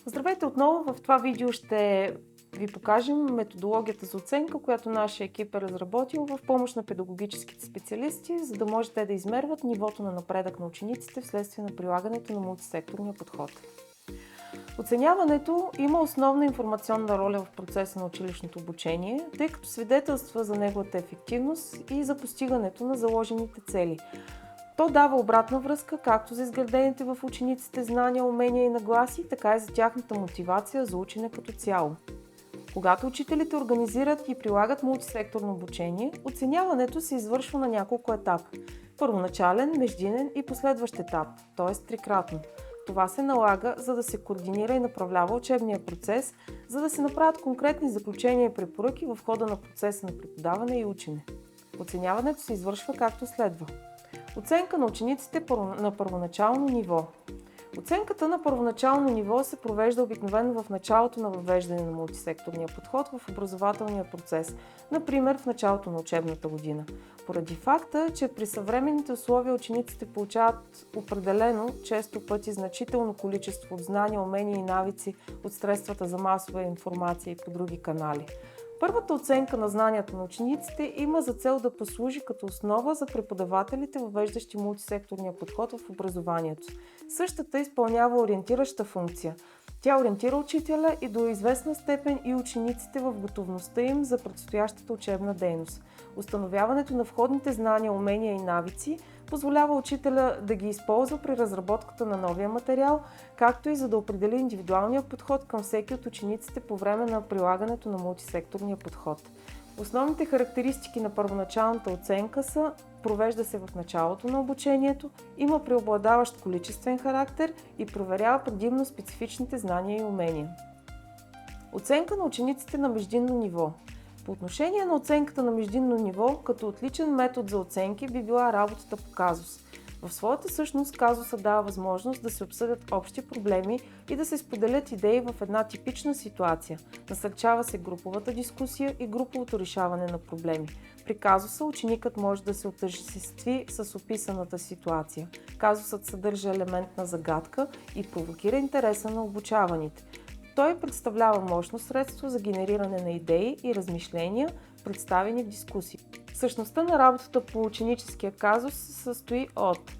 Здравейте отново! В това видео ще ви покажем методологията за оценка, която нашия екип е разработил в помощ на педагогическите специалисти, за да може те да измерват нивото на напредък на учениците вследствие на прилагането на мултисекторния подход. Оценяването има основна информационна роля в процеса на училищното обучение, тъй като свидетелства за неговата ефективност и за постигането на заложените цели. То дава обратна връзка както за изградените в учениците знания, умения и нагласи, така и за тяхната мотивация за учене като цяло. Когато учителите организират и прилагат мултисекторно обучение, оценяването се извършва на няколко етапа. Първоначален, междинен и последващ етап, т.е. трикратно. Това се налага, за да се координира и направлява учебния процес, за да се направят конкретни заключения и препоръки в хода на процеса на преподаване и учене. Оценяването се извършва както следва. Оценка на учениците на първоначално ниво. Оценката на първоначално ниво се провежда обикновено в началото на въвеждане на мултисекторния подход в образователния процес, например в началото на учебната година. Поради факта, че при съвременните условия учениците получават определено, често пъти значително количество от знания, умения и навици от средствата за масова информация и по други канали. Първата оценка на знанията на учениците има за цел да послужи като основа за преподавателите, въвеждащи мултисекторния подход в образованието. Същата изпълнява ориентираща функция. Тя ориентира учителя и до известна степен и учениците в готовността им за предстоящата учебна дейност. Установяването на входните знания, умения и навици позволява учителя да ги използва при разработката на новия материал, както и за да определи индивидуалния подход към всеки от учениците по време на прилагането на мултисекторния подход. Основните характеристики на първоначалната оценка са: провежда се в началото на обучението, има преобладаващ количествен характер и проверява предимно специфичните знания и умения. Оценка на учениците на междинно ниво. По отношение на оценката на междинно ниво, като отличен метод за оценки би била работата по казус. В своята същност казусът дава възможност да се обсъдят общи проблеми и да се споделят идеи в една типична ситуация. Насърчава се груповата дискусия и груповото решаване на проблеми. При казуса ученикът може да се отъждестви с описаната ситуация. Казусът съдържа елемент на загадка и провокира интереса на обучаваните. Той представлява мощно средство за генериране на идеи и размишления, представени в дискусии. Същността на работата по ученическия казус се състои от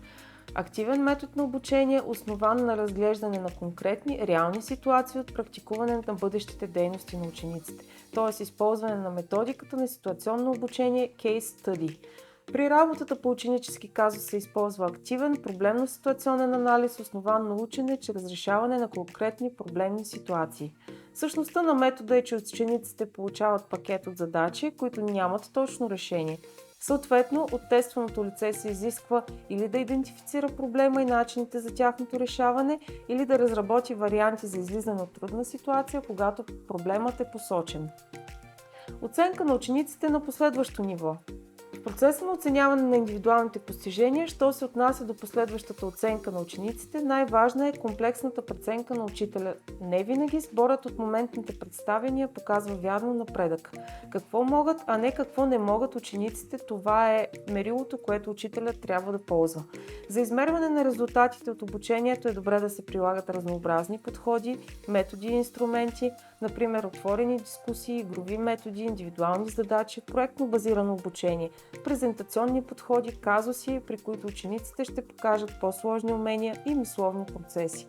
активен метод на обучение, основан на разглеждане на конкретни, реални ситуации от практикуване на бъдещите дейности на учениците, т.е. използване на методиката на ситуационно обучение Case Study. При работата по ученически казус се използва активен, проблемно-ситуационен анализ, основан на учене чрез решаване на конкретни проблемни ситуации. Същността на метода е, че учениците получават пакет от задачи, които нямат точно решение. Съответно, от тестваното лице се изисква или да идентифицира проблема и начините за тяхното решаване, или да разработи варианти за излизане от трудна ситуация, когато проблемът е посочен. Оценка на учениците на последващо ниво. В процеса на оценяване на индивидуалните постижения, що се отнася до последващата оценка на учениците, най-важна е комплексната преценка на учителя. Не винаги сборът от моментните представяния показва вярно напредък. Какво могат, а не какво не могат учениците, това е мерилото, което учителят трябва да ползва. За измерване на резултатите от обучението е добре да се прилагат разнообразни подходи, методи и инструменти, например отворени дискусии, игрови методи, индивидуални задачи, проектно базирано обучение, презентационни подходи, казуси, при които учениците ще покажат по-сложни умения и мисловни процеси.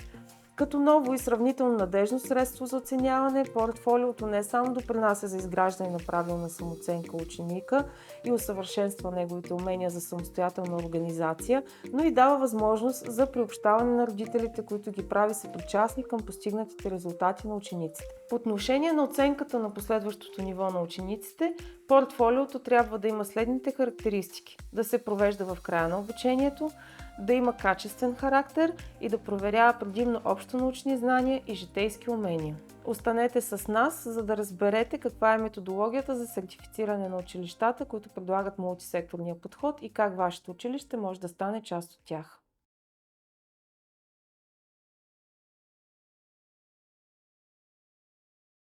Като ново и сравнително надежно средство за оценяване, портфолиото не само допринася за изграждане на правилна самооценка ученика и усъвършенства неговите умения за самостоятелна организация, но и дава възможност за приобщаване на родителите, които ги прави съпричастни към постигнатите резултати на учениците. По отношение на оценката на последващото ниво на учениците, портфолиото трябва да има следните характеристики: да се провежда в края на обучението, да има качествен характер и да проверява предимно общонаучни знания и житейски умения. Останете с нас, за да разберете каква е методологията за сертифициране на училищата, които предлагат мултисекторния подход, и как вашето училище може да стане част от тях.